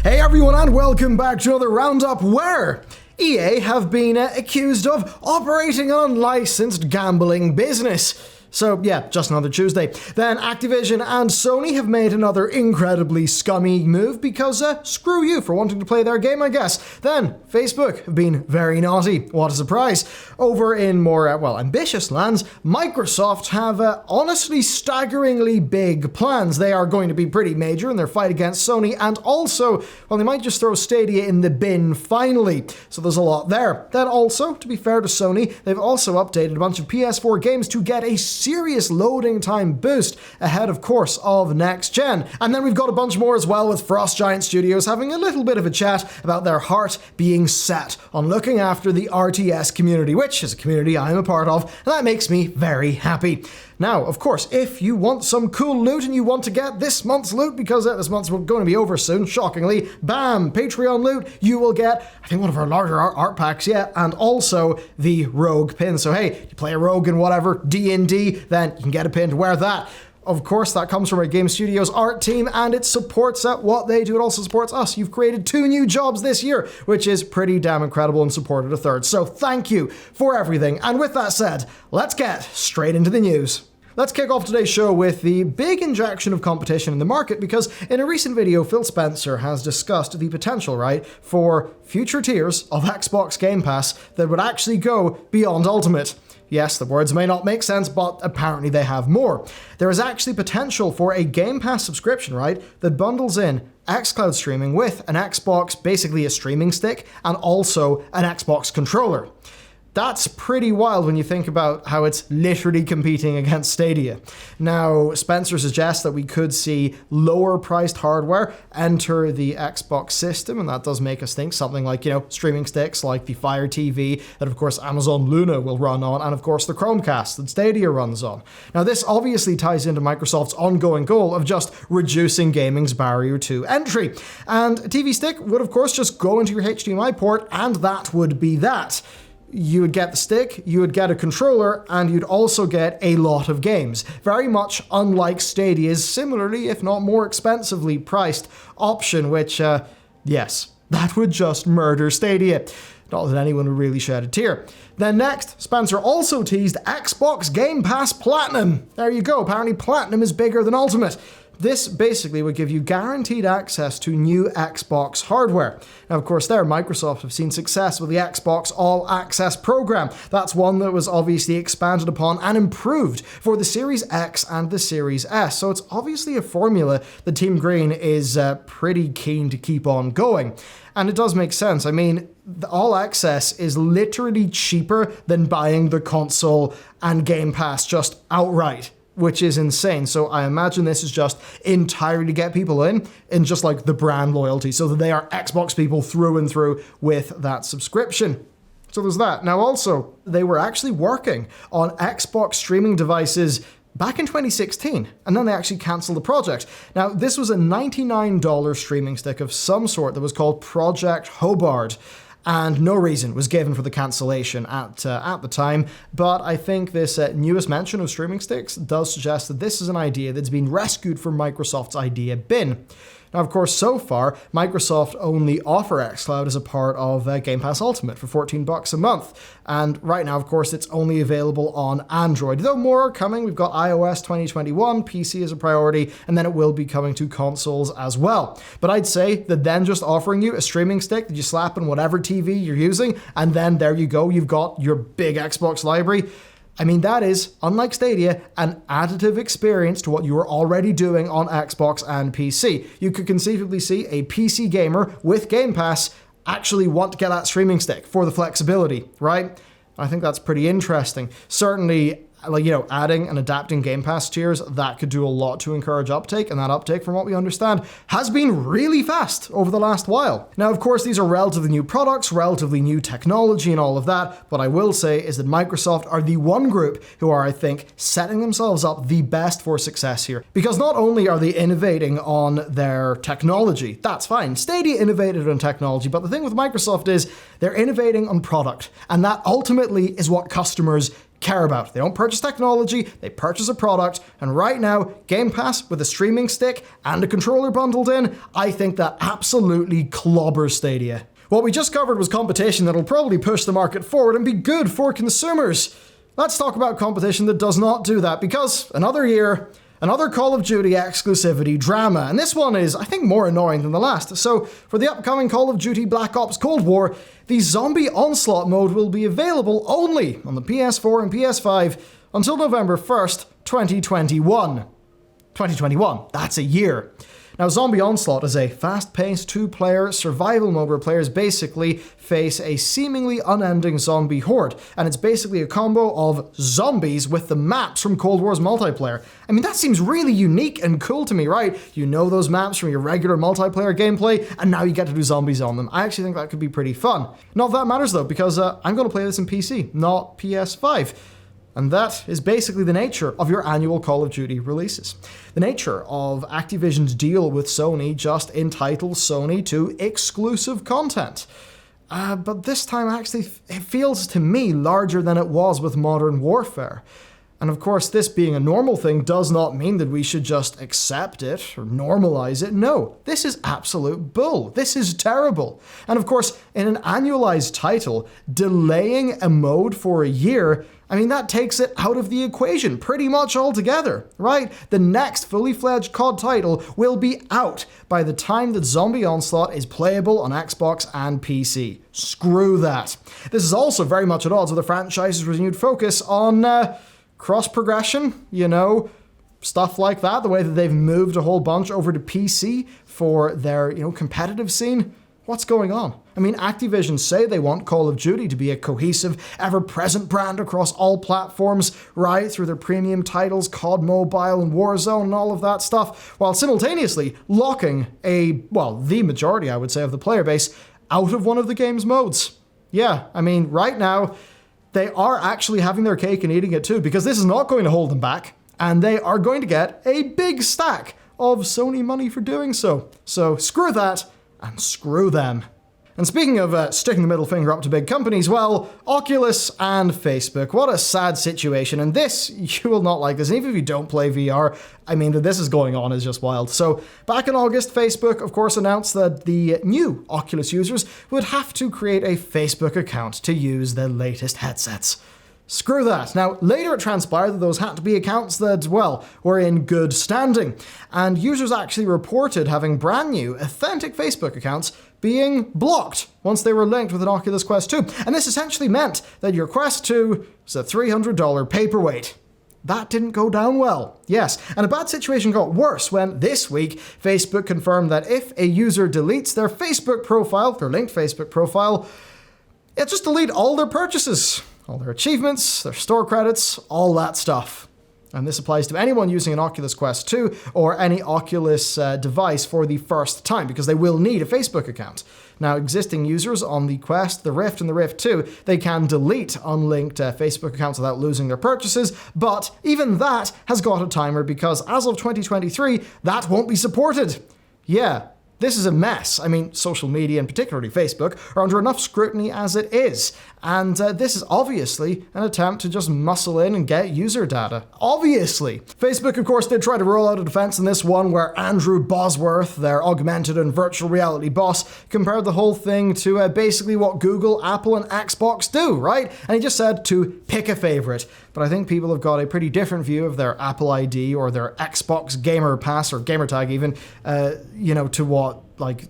Hey everyone, and welcome back to another roundup where EA have been accused of operating an unlicensed gambling business. So yeah, just another Tuesday. Then Activision and Sony have made another incredibly scummy move because screw you for wanting to play their game, I guess. Then Facebook have been very naughty. What a surprise. Over in more, ambitious lands, Microsoft have honestly staggeringly big plans. They are going to be pretty major in their fight against Sony, and also, well, they might just throw Stadia in the bin finally. So there's a lot there. Then also, to be fair to Sony, they've also updated a bunch of PS4 games to get a serious loading time boost ahead, of course, of next gen. And then we've got a bunch more as well, with Frost Giant Studios having a little bit of a chat about their heart being set on looking after the RTS community, which is a community I'm a part of, and that makes me very happy. Now, of course, if you want some cool loot and you want to get this month's loot, because this month's going to be over soon, shockingly, bam, Patreon loot, you will get, I think, one of our larger art packs, yeah, and also the Rogue pin. So hey, you play a Rogue in whatever, D&D, then you can get a pin to wear that. Of course, that comes from our Game Studios art team, and it supports what they do. It also supports us. You've created 2 new jobs this year, which is pretty damn incredible, and supported a third. So thank you for everything. And with that said, let's get straight into the news. Let's kick off today's show with the big injection of competition in the market, because in a recent video, Phil Spencer has discussed the potential, for future tiers of Xbox Game Pass that would actually go beyond Ultimate. Yes, the words may not make sense, but apparently they have more. There is actually potential for a Game Pass subscription, that bundles in xCloud streaming with an Xbox, basically a streaming stick, and also an Xbox controller. That's pretty wild when you think about how it's literally competing against Stadia. Now, Spencer suggests that we could see lower priced hardware enter the Xbox system, and that does make us think something like, streaming sticks like the Fire TV that, of course, Amazon Luna will run on, and of course the Chromecast that Stadia runs on. Now, this obviously ties into Microsoft's ongoing goal of just reducing gaming's barrier to entry. And a TV stick would, of course, just go into your HDMI port, and that would be that. You would get the stick, you would get a controller, and you'd also get a lot of games. Very much unlike Stadia's similarly, if not more expensively priced option, which, yes, that would just murder Stadia. Not that anyone would really shed a tear. Then next, Spencer also teased Xbox Game Pass Platinum. There you go, apparently Platinum is bigger than Ultimate. This basically would give you guaranteed access to new Xbox hardware. Now, of course, Microsoft have seen success with the Xbox All Access program. That's one that was obviously expanded upon and improved for the Series X and the Series S. So it's obviously a formula that Team Green is pretty keen to keep on going. And it does make sense. I mean, the All Access is literally cheaper than buying the console and Game Pass just outright, which is insane. So I imagine this is just entirely to get people in just like the brand loyalty, so that they are Xbox people through and through with that subscription. So there's that. Now also, they were actually working on Xbox streaming devices back in 2016, and then they actually canceled the project. Now, this was a $99 streaming stick of some sort that was called Project Hobart, and no reason was given for the cancellation at the time, but I think this newest mention of streaming sticks does suggest that this is an idea that's been rescued from Microsoft's idea bin. Now, of course, so far, Microsoft only offer xCloud as a part of Game Pass Ultimate for $14 a month. And right now, of course, it's only available on Android. Though more are coming. We've got iOS 2021, PC is a priority, and then it will be coming to consoles as well. But I'd say that then just offering you a streaming stick that you slap on whatever TV you're using, and then there you go, you've got your big Xbox library. I mean, that is, unlike Stadia, an additive experience to what you were already doing on Xbox and PC. You could conceivably see a PC gamer with Game Pass actually want to get that streaming stick for the flexibility, right? I think that's pretty interesting. Certainly, adding and adapting Game Pass tiers, that could do a lot to encourage uptake, and that uptake, from what we understand, has been really fast over the last while. Now, of course, these are relatively new products, relatively new technology and all of that, but I will say is that Microsoft are the one group who are, I think, setting themselves up the best for success here. Because not only are they innovating on their technology, that's fine, Stadia innovated on technology, but the thing with Microsoft is they're innovating on product, and that ultimately is what customers care about. They don't purchase technology, they purchase a product, and right now, Game Pass with a streaming stick and a controller bundled in, I think that absolutely clobbers Stadia. What we just covered was competition that'll probably push the market forward and be good for consumers. Let's talk about competition that does not do that, because another year, another Call of Duty exclusivity drama, and this one is, I think, more annoying than the last. So, for the upcoming Call of Duty Black Ops Cold War, the Zombie Onslaught mode will be available only on the PS4 and PS5 until November 1st, 2021. 2021, that's a year. Now, Zombie Onslaught is a fast-paced two-player survival mode where players basically face a seemingly unending zombie horde, and it's basically a combo of zombies with the maps from Cold War's multiplayer. I mean, that seems really unique and cool to me, right? You know those maps from your regular multiplayer gameplay, and now you get to do zombies on them. I actually think that could be pretty fun. Not that matters though, because I'm going to play this in PC, not PS5. And that is basically the nature of your annual Call of Duty releases. The nature of Activision's deal with Sony just entitles Sony to exclusive content. But this time actually it feels to me larger than it was with Modern Warfare. And of course, this being a normal thing does not mean that we should just accept it or normalize it. No, this is absolute bull. This is terrible. And of course, in an annualized title, delaying a mode for a year, I mean, that takes it out of the equation pretty much altogether, right? The next fully fledged COD title will be out by the time that Zombie Onslaught is playable on Xbox and PC. Screw that. This is also very much at odds with the franchise's renewed focus on cross-progression, you know, stuff like that, the way that they've moved a whole bunch over to PC for their, competitive scene. What's going on? I mean, Activision say they want Call of Duty to be a cohesive, ever-present brand across all platforms, right, through their premium titles, COD Mobile and Warzone and all of that stuff, while simultaneously locking the majority, I would say, of the player base out of one of the game's modes. Yeah, I mean, right now, they are actually having their cake and eating it too, because this is not going to hold them back, and they are going to get a big stack of Sony money for doing so. So screw that, and screw them. And speaking of sticking the middle finger up to big companies, well, Oculus and Facebook, what a sad situation. And this, you will not like this. And even if you don't play VR, I mean, that this is going on is just wild. So back in August, Facebook, of course, announced that the new Oculus users would have to create a Facebook account to use their latest headsets. Screw that. Now, later it transpired that those had to be accounts that, were in good standing. And users actually reported having brand new, authentic Facebook accounts being blocked once they were linked with an Oculus Quest 2. And this essentially meant that your Quest 2 was a $300 paperweight. That didn't go down well. Yes, and a bad situation got worse when this week Facebook confirmed that if a user deletes their Facebook profile, their linked Facebook profile, it'll just delete all their purchases. All their achievements, their store credits, all that stuff. And this applies to anyone using an Oculus Quest 2 or any Oculus device for the first time, because they will need a Facebook account. Now, existing users on the Quest, the Rift, and the Rift 2, they can delete unlinked Facebook accounts without losing their purchases, but even that has got a timer, because as of 2023, that won't be supported. Yeah. This is a mess. I mean, social media, and particularly Facebook, are under enough scrutiny as it is. And this is obviously an attempt to just muscle in and get user data. Obviously. Facebook, of course, did try to roll out a defense in this one where Andrew Bosworth, their augmented and virtual reality boss, compared the whole thing to basically what Google, Apple, and Xbox do, right? And he just said to pick a favorite. But I think people have got a pretty different view of their Apple ID or their Xbox Gamer Pass or Gamertag even, to what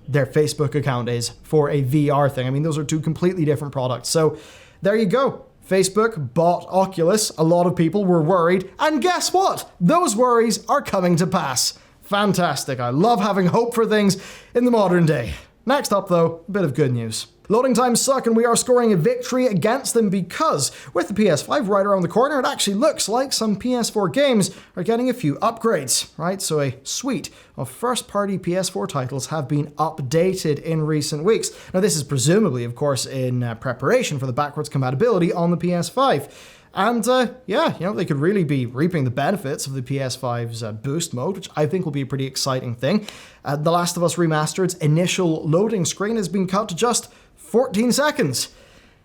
their Facebook account is for a VR thing. I mean, those are two completely different products. So there you go. Facebook bought Oculus. A lot of people were worried. And guess what? Those worries are coming to pass. Fantastic. I love having hope for things in the modern day. Next up, though, a bit of good news. Loading times suck, and we are scoring a victory against them, because with the PS5 right around the corner, it actually looks like some PS4 games are getting a few upgrades, right? So a suite of first-party PS4 titles have been updated in recent weeks. Now, this is presumably, of course, in preparation for the backwards compatibility on the PS5. And they could really be reaping the benefits of the PS5's boost mode, which I think will be a pretty exciting thing. The Last of Us Remastered's initial loading screen has been cut to just 14 seconds.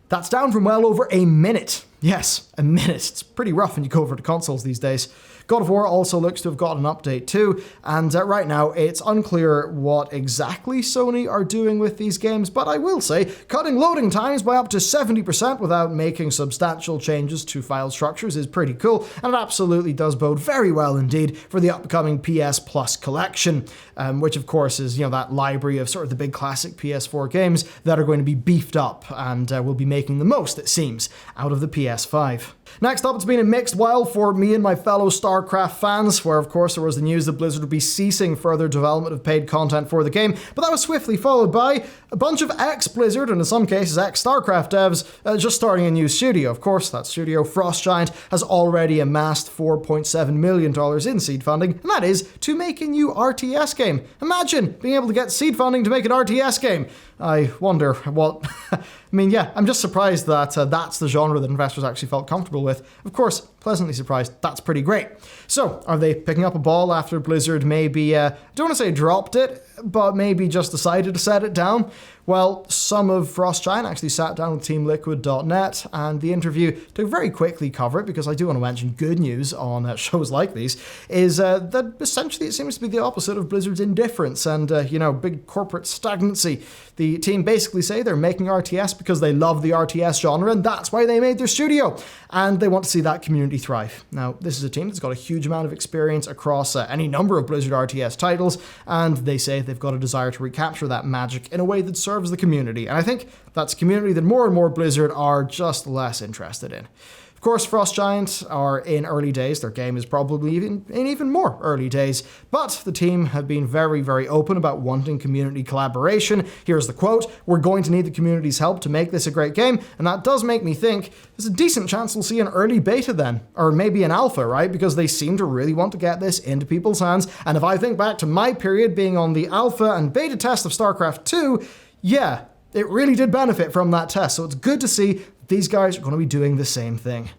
That's down from well over a minute. Yes, a minute. It's pretty rough when you go over to consoles these days. God of War also looks to have got an update too, and right now it's unclear what exactly Sony are doing with these games, but I will say cutting loading times by up to 70% without making substantial changes to file structures is pretty cool, and it absolutely does bode very well indeed for the upcoming PS Plus collection, which of course is, that library of sort of the big classic PS4 games that are going to be beefed up and will be making the most, it seems, out of the PS5. Next up, it's been a mixed while for me and my fellow StarCraft fans, where of course there was the news that Blizzard would be ceasing further development of paid content for the game, but that was swiftly followed by a bunch of ex-Blizzard, and in some cases ex-StarCraft devs, just starting a new studio. Of course, that studio, Frostgiant, has already amassed $4.7 million in seed funding, and that is to make a new RTS game. Imagine being able to get seed funding to make an RTS game. I wonder what... I'm just surprised that that's the genre that investors actually felt comfortable with. Of course, pleasantly surprised. That's pretty great. So, are they picking up a ball after Blizzard maybe, I don't want to say dropped it, but maybe just decided to set it down? Well, some of Frostgiant actually sat down with TeamLiquid.net, and the interview, to very quickly cover it, because I do want to mention good news on shows like these, is that essentially it seems to be the opposite of Blizzard's indifference and, big corporate stagnancy. The team basically say they're making RTS because they love the RTS genre, and that's why they made their studio, and they want to see that community thrive. Now, this is a team that's got a huge amount of experience across any number of Blizzard RTS titles, and they say they've got a desire to recapture that magic in a way that serves the community, and I think that's a community that more and more Blizzard are just less interested in. Of course, Frostgiant are in early days. Their game is probably in even more early days, but the team have been very, very open about wanting community collaboration. Here's the quote: "We're going to need the community's help to make this a great game," and that does make me think there's a decent chance we'll see an early beta then, or maybe an alpha, right? Because they seem to really want to get this into people's hands, and if I think back to my period being on the alpha and beta test of StarCraft 2, yeah, it really did benefit from that test, so it's good to see these guys are going to be doing the same thing.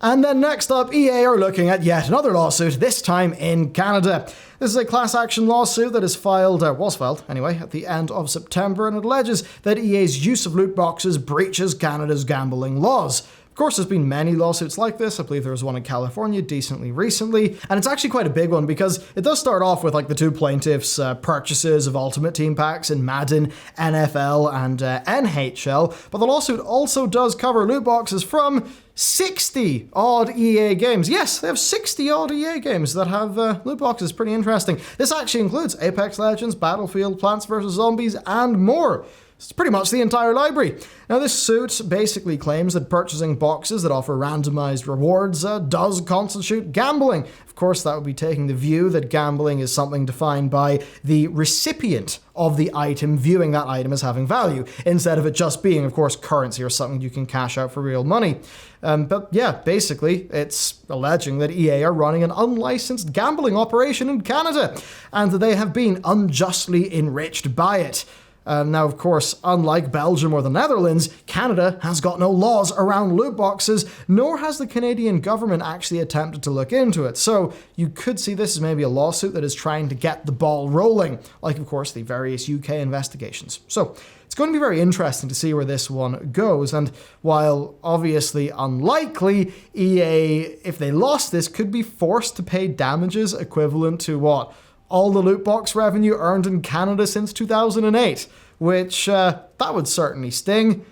And then next up, EA are looking at yet another lawsuit, this time in Canada. This is a class action lawsuit that was filed at the end of September, and it alleges that EA's use of loot boxes breaches Canada's gambling laws. Of course, there's been many lawsuits like this. I believe there was one in California decently recently, and it's actually quite a big one because it does start off with the two plaintiffs' purchases of Ultimate Team packs in Madden, NFL, and NHL, but the lawsuit also does cover loot boxes from 60 odd EA games. Yes, they have 60 odd EA games that have loot boxes. Pretty interesting. This actually includes Apex Legends, Battlefield, Plants vs. Zombies, and more. It's pretty much the entire library. Now, this suit basically claims that purchasing boxes that offer randomized rewards does constitute gambling. Of course, that would be taking the view that gambling is something defined by the recipient of the item viewing that item as having value, instead of it just being, of course, currency or something you can cash out for real money. But yeah, basically, it's alleging that EA are running an unlicensed gambling operation in Canada, and that they have been unjustly enriched by it. Now, of course, unlike Belgium or the Netherlands, Canada has got no laws around loot boxes, nor has the Canadian government actually attempted to look into it. So you could see this as maybe a lawsuit that is trying to get the ball rolling, like, of course, the various UK investigations. So it's going to be very interesting to see where this one goes. And while obviously unlikely, EA, if they lost this, could be forced to pay damages equivalent to what? All the loot box revenue earned in Canada since 2008, which that would certainly sting.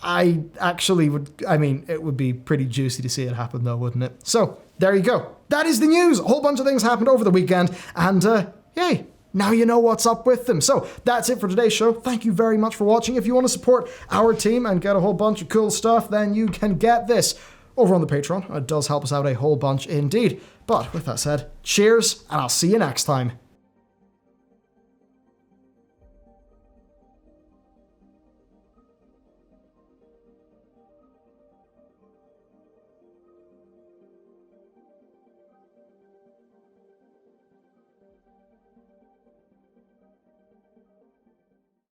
It would be pretty juicy to see it happen though, wouldn't it? So, there you go. That is the news. A whole bunch of things happened over the weekend, and yay, now you know what's up with them. So, that's it for today's show. Thank you very much for watching. If you want to support our team and get a whole bunch of cool stuff, then you can get this over on the Patreon. It does help us out a whole bunch indeed. But with that said, cheers, and I'll see you next time.